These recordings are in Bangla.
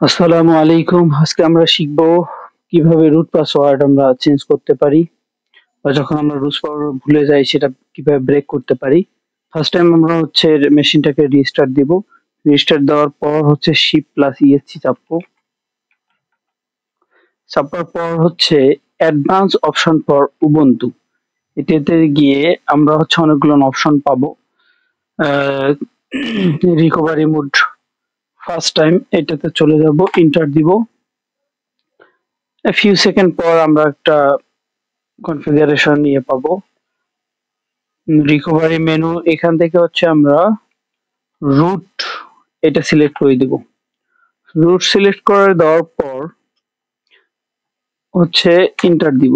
আসসালামু আলাইকুম। আজকে আমরা শিখব কিভাবে রুট পাসওয়ার্ড আমরা চেঞ্জ করতে পারি বা যখন আমরা রুট পাসওয়ার্ড ভুলে যাই সেটা কিভাবে ব্রেক করতে পারি। ফার্স্ট টাইম আমরা হচ্ছে মেশিনটাকে রিস্টার্ট দিব। রিস্টার্ট দেওয়ার পর হচ্ছে শিফট প্লাস ইএসসি চাপবো। চাপার পর হচ্ছে অ্যাডভান্স অপশন ফর উবুন্টু, এটাতে গিয়ে আমরা হচ্ছে অনেকগুলো অপশন পাবো। রিকভারি মোড ফার্স্ট টাইম এটাতে চলে যাব, ইন্টার দিব। ফিউ সেকেন্ড পর আমরা একটা কনফিগারেশন নিয়ে পাবো। রিকভারি মেনু এখান থেকে হচ্ছে আমরা রুট এটা সিলেক্ট করে দিব। রুট সিলেক্ট করে দেওয়ার পর হচ্ছে ইন্টার দিব।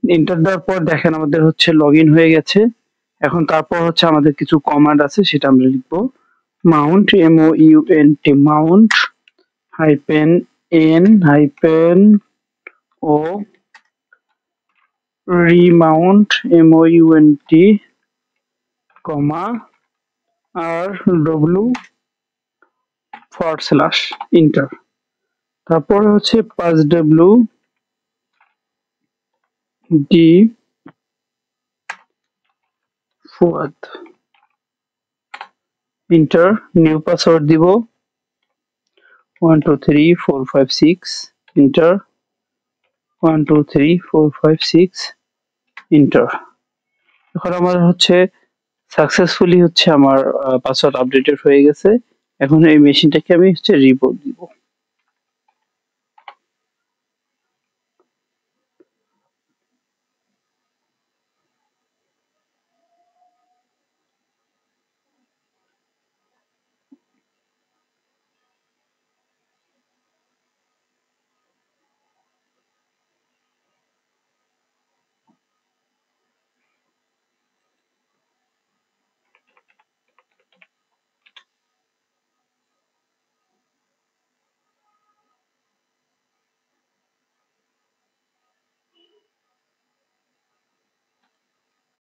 ইন্টার দেওয়ার পর দেখেন আমাদের হচ্ছে লগ ইন হয়ে গেছে। এখন তারপর হচ্ছে আমাদের কিছু কমান্ড আছে, সেটা আমরা লিখবো। Mount MOUNT mount hyphen N hyphen O remount MOUNT comma R W /enter. তারপরে হচ্ছে pass W D Fuad, enter. New password দিব 123456, ইন্টার। 123456, ইন্টার। এখন আমার হচ্ছে সাকসেসফুলি হচ্ছে আমার পাসওয়ার্ড আপডেটেড হয়ে গেছে। এখন এই মেশিনটাকে আমি হচ্ছে রিপোর্ট দিব।